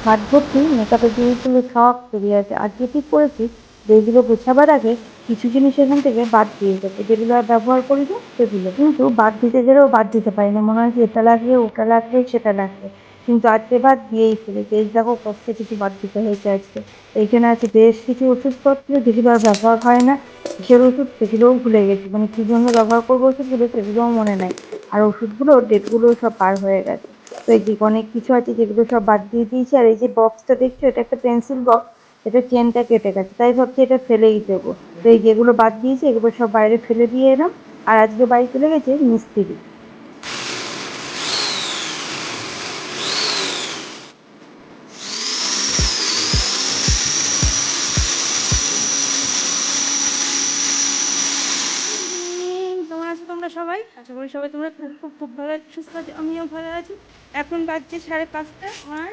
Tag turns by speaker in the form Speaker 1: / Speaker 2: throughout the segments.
Speaker 1: খাট ভর্তি মেকআপের জিনিসগুলো সব বেরিয়ে আছে। আজকে ঠিক করেছি যে এগুলো গোছাবার আগে কিছু জিনিস এখান থেকে বাদ দিয়ে দেবো, যেগুলো আর ব্যবহার করি না সেগুলো। কিন্তু বাদ দিতে গেলেও বাদ দিতে পারি না, মনে হয় যে এটা লাগবে ওটা লাগবে সেটা লাগবে, কিন্তু আজকে বাদ দিয়েই ফেলেছি। এই দেখো কত কিছু বাদ দিতে হয়েছে আজকে। এইখানে আছে বেশ কিছু ওষুধপত্র যেগুলো আর ব্যবহার হয় না, কিসের ওষুধ সেগুলোও ভুলে গেছি, মানে কী জন্য ব্যবহার করবো ওষুধগুলো সেগুলোও মনে নাই। আর ওষুধগুলোর ডেটগুলোও সব পার হয়ে গেছে। তো এই যে অনেক কিছু আছে যেগুলো সব বাদ দিয়ে দিয়েছি। আর এই যে বক্সটা দেখছো, এটা একটা পেন্সিল বক্স, এটা চেনটা কেটে গেছে, তাই ভাবছি এটা ফেলেই দেবো। তো এই যেগুলো বাদ দিয়েছি এগুলো সব বাইরে ফেলে দিয়ে এলাম। আর আজকে বাড়ি চলে গেছে মিস্ত্রি।
Speaker 2: কেমন আছো তোমরা সবাই? আশা করি সবাই তোমরা খুব খুব খুব ভালো আছো, সুস্থ আছো, আমিও ভালো আছি। এখন বাজছে 5:30, আমার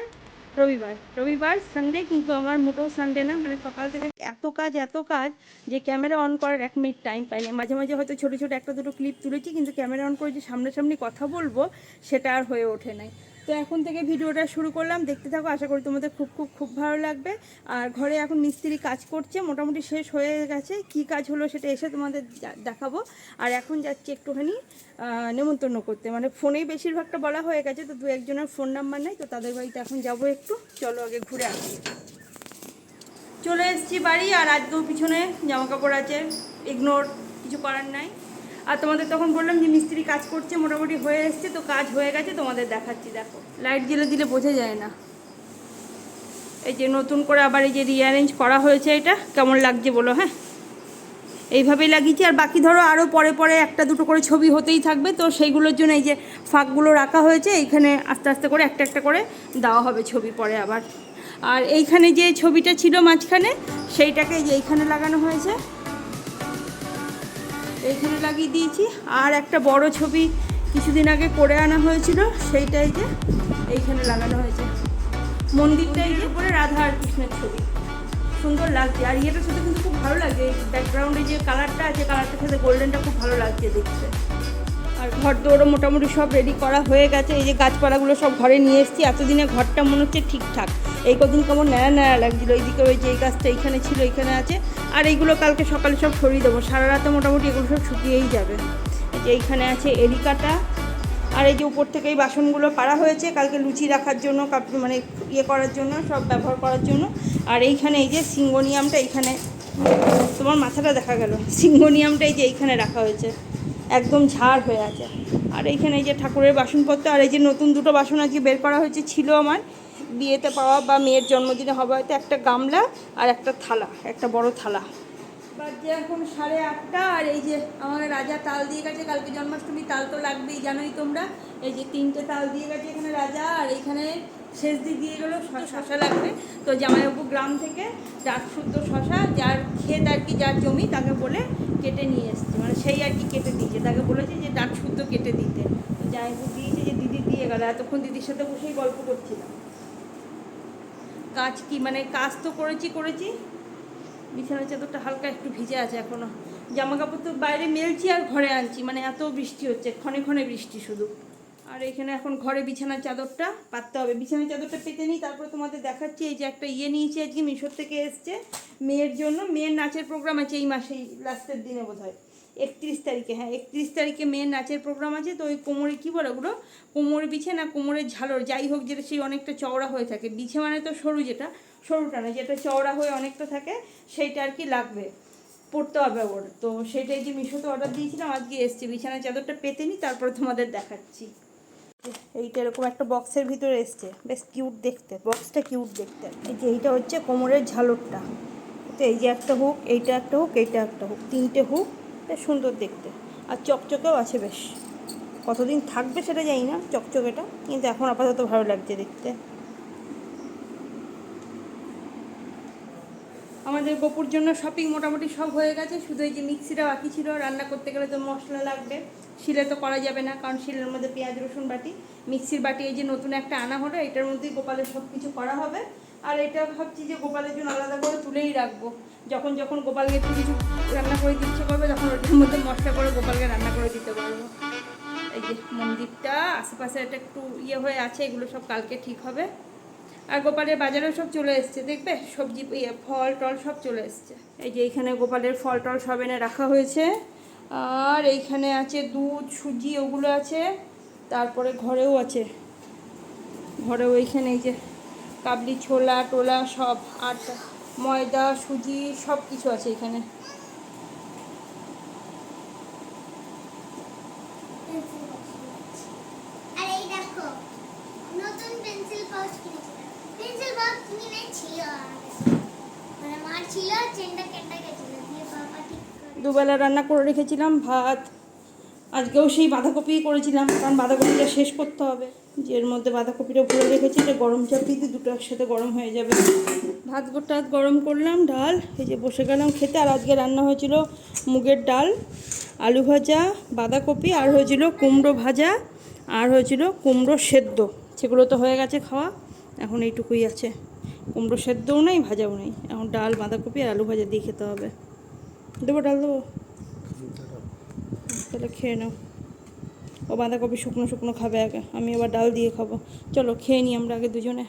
Speaker 2: রবিবার সানডে, কিন্তু আমার মোটেও সানডে না। মানে সকাল থেকে এত কাজ যে ক্যামেরা অন করার 1 মিনিট টাইম পাইনি। মাঝে মাঝে হয়তো ছোটো ছোটো একটা দুটো ক্লিপ তুলেছি, কিন্তু ক্যামেরা অন করে যে সামনাসামনি কথা বলবো সেটা আর হয়ে ওঠে নাই। তো এখন থেকে ভিডিওটা শুরু করলাম, দেখতে থাকো, আশা করি তোমাদের খুব খুব খুব ভালো লাগবে। আর ঘরে এখন মিস্ত্রি কাজ করছে, মোটামুটি শেষ হয়ে গেছে। কি কাজ হলো সেটা এসে তোমাদের দেখাবো। আর এখন যাচ্ছি একটুখানি নেমন্তন্ন করতে, মানে ফোনেই বেশিরভাগটা বলা হয়ে গেছে, তো দু একজনের ফোন নাম্বার নেই, তো তাদের বাড়িতে এখন যাবো একটু। চলো আগে ঘুরে আসি। চলে এসেছি বাড়ি, আর আজকেও পিছনে জামা কাপড় আছে, ইগনোর, কিছু করার নাই। আর তোমাদের তখন বললাম যে মিস্ত্রি কাজ করছে, মোটামুটি হয়ে এসছে, তো কাজ হয়ে গেছে, তোমাদের দেখাচ্ছি। দেখো, লাইট জ্বেলে দিলে বোঝা যায় না। এই যে নতুন করে আবার এই যে রিঅ্যারেঞ্জ করা হয়েছে, এটা কেমন লাগছে বলো। হ্যাঁ, এইভাবেই লাগিয়েছি। আর বাকি ধরো আরও পরে পরে একটা দুটো করে ছবি হতেই থাকবে, তো সেইগুলোর জন্য এই যে ফাঁকগুলো রাখা হয়েছে, এইখানে আস্তে আস্তে করে একটা একটা করে দেওয়া হবে ছবি পরে আবার। আর এইখানে যে ছবিটা ছিল মাঝখানে, সেইটাকে যে এইখানে লাগানো হয়েছে, এইখানে লাগিয়ে দিয়েছি। আর একটা বড় ছবি কিছুদিন আগে করে আনা হয়েছিল, সেইটাই যে এইখানে লাগানো হয়েছে। মন্দিরটাই যে উপরে রাধা আর কৃষ্ণের ছবি, সুন্দর লাগছে। আর ইয়েটার সাথে কিন্তু খুব ভালো লাগছে, এই ব্যাকগ্রাউন্ডে যে কালারটা আছে, কালারটার সাথে গোল্ডেনটা খুব ভালো লাগছে দেখতে। আর ঘর দৌড়ও মোটামুটি সব রেডি করা হয়ে গেছে। এই যে গাছপালাগুলো সব ঘরে নিয়ে এসেছি। এতদিনে ঘরটা মনে হচ্ছে ঠিকঠাক, এই কদিন কেমন ন্যাড়া ন্যাড়া লাগছিলো। এইদিকে ওই যে এই গাছটা এইখানে ছিল, এইখানে আছে। আর এইগুলো কালকে সকালে সব সরিয়ে দেবো, সারা রাতে মোটামুটি এগুলো সব শুকিয়েই যাবে। এই যে এইখানে আছে এরিকাটা। আর এই যে উপর থেকে এই বাসনগুলো পাড়া হয়েছে কালকে লুচি রাখার জন্য, মানে ইয়ে করার জন্য, সব ব্যবহার করার জন্য। আর এইখানে এই যে সিঙ্গোনিয়ামটা, এইখানে তোমার মাথাটা দেখা গেল, সিঙ্গোনিয়ামটা এই যে এইখানে রাখা হয়েছে, একদম ঝাড় হয়ে আছে। আর এইখানে এই যে ঠাকুরের বাসনপত্র। আর এই যে নতুন দুটো বাসন আজকে বের করা হয়েছে, ছিল আমার বিয়েতে পাওয়া বা মেয়ের জন্মদিনে হবে হয়তো, একটা গামলা আর একটা থালা, একটা বড় থালা। বাজে এখন 8:30। আর এই যে আমার রাজা তাল দিয়ে গেছে, কালকে জন্মাষ্টমী, তাল তো লাগবেই জানোই তোমরা। এই যে 3টে তাল দিয়ে গেছে এখানে রাজা। আর এইখানে শেষ দিক দিয়ে গেলো শশা লাগবে। তো জামাইবাবু গ্রাম থেকে ডাক শুদ্ধ শশা, যার ক্ষেত আর কি, যার জমি, তাকে বলে কেটে নিয়ে এসছে, মানে সেই আর কি কেটে দিয়েছে, তাকে বলেছে যে ডাক শুদ্ধ কেটে দিতে। তো জামাইবাবু দিয়েছে, যে দিদি দিয়ে গেল। এতক্ষণ দিদির সাথে বসেই গল্প করছিলাম। কাজ কি, মানে কাজ তো করেছি। বিছানার চাদরটা হালকা একটু ভিজে আছে এখনও। জামা কাপড় তো বাইরে মেলছি আর ঘরে আনছি, মানে এত বৃষ্টি হচ্ছে, ক্ষণে ক্ষণে বৃষ্টি শুধু। আর এখানে এখন ঘরে বিছানার চাদরটা পাততে হবে। বিছানার চাদরটা পেতে নিই, তারপরে তোমাদের দেখাচ্ছি। এই যে একটা নিয়েছি আজকে, মিশোর থেকে এসছে মেয়ের জন্য। মেয়ের নাচের প্রোগ্রাম আছে এই মাসেই, লাস্টের দিনে বোধহয় 31 তারিখে। হ্যাঁ, 31 তারিখে মেয়ের নাচের প্রোগ্রাম আছে। তো ওই কোমরে কী বলে ওগুলো, কোমর বিছে না কোমরের ঝালর, যাই হোক, যেটা সেই অনেকটা চওড়া হয়ে থাকে। বিছে মানে তো সরু, যেটা সরুটা না, যেটা চওড়া হয়ে অনেকটা থাকে, সেইটা আর কি লাগবে, পড়তে হবে ওর। তো সেটাই যে মিশোতে অর্ডার দিয়েছিলাম, আজকে এসছে। বিছানার চাদরটা পেতে নিই, তারপরে তোমাদের দেখাচ্ছি। এইটা এরকম একটা বক্সের ভিতরে এসছে, বেশ কিউট দেখতে, বক্সটা কিউট দেখতে। এই যে এইটা হচ্ছে কোমরের ঝালরটা। তো এই যে একটা হুক, এইটা একটা হুক, এইটা একটা হুক, 3টে হুক, বেশ সুন্দর দেখতে। আর চকচকেও আছে বেশ। কতদিন থাকবে সেটা জানি না চকচকেটা, কিন্তু এখন আপাতত ভালো লাগছে দেখতে। আমাদের গপুর জন্য শপিং মোটামুটি সব হয়ে গেছে, শুধু এই যে মিক্সিটা বাকি ছিল। রান্না করতে গেলে তো মশলা লাগবে, শিলে তো করা যাবে না, কারণ শিলের মধ্যে পেঁয়াজ রসুন বাটি। মিক্সির বাটি এই যে নতুন একটা আনা হলো, এটার মধ্যেই গোপালের সব কিছু করা হবে। আর এটা ভাবছি যে গোপালের জন্য আলাদা করে তুলেই রাখবো, যখন যখন গোপালকে একটু কিছু রান্না করে দিতে করবে, তখন ওটার মধ্যে মশলা করে গোপালকে রান্না করে দিতে পারবো। এই যে মন্দিরটা আশেপাশে এটা একটু হয়ে আছে, এগুলো সব কালকে ঠিক হবে। আর গোপালের বাজারেও সব চলে এসছে, দেখবে সবজি ফল টল সব চলে এসছে। এই যে এইখানে গোপালের ফল টল সব এনে রাখা হয়েছে। আর এইখানে আছে দুধ সুজি ওগুলো আছে। তারপরে ঘরেও আছে, ঘরেও এইখানে এই যে কাবলি ছোলা টোলা সব, আর ময়দা সুজি সব কিছু আছে এখানে।
Speaker 3: আর এই দেখো নতুন পেন্সিল পাউচ কিনেছিলাম। পেন্সিল পাউচ কিনেছি আর মানে মার ছিল চেনটা কেটে গেছিল দিয়ে বাবা ঠিক করে।
Speaker 2: দুবেলা রান্না করে রেখেছিলাম ভাত, আজকেও সেই বাঁধাকপি করেছিলাম, কারণ বাঁধাকপিটা শেষ করতে হবে। যে এর মধ্যে বাঁধাকপিটা ভরে রেখেছি, এটা গরম চাপিয়ে দিয়ে দুটো একসাথে গরম হয়ে যাবে। ভাত গোটা গরম করলাম, ডাল এই যে বসে গেলাম খেতে। আর আজকে রান্না হয়েছিল মুগের ডাল, আলু ভাজা, বাঁধাকপি, আর হয়েছিল কুমড়ো ভাজা, আর হয়েছিল কুমড়ো সেদ্ধ। সেগুলো তো হয়ে গেছে খাওয়া, এখন এইটুকুই আছে। কুমড়ো সেদ্ধও নেই ভাজাও নেই, এখন ডাল বাঁধাকপি আর আলু ভাজা দিয়ে খেতে হবে। দেবো ডাল দেবো? তাহলে খেয়ে নাও। ও বাঁধাকপি শুকনো শুকনো খাবে আগে, আমি আবার ডাল দিয়ে খাবো। চলো খেয়ে নিই আমরা আগে দুজনে।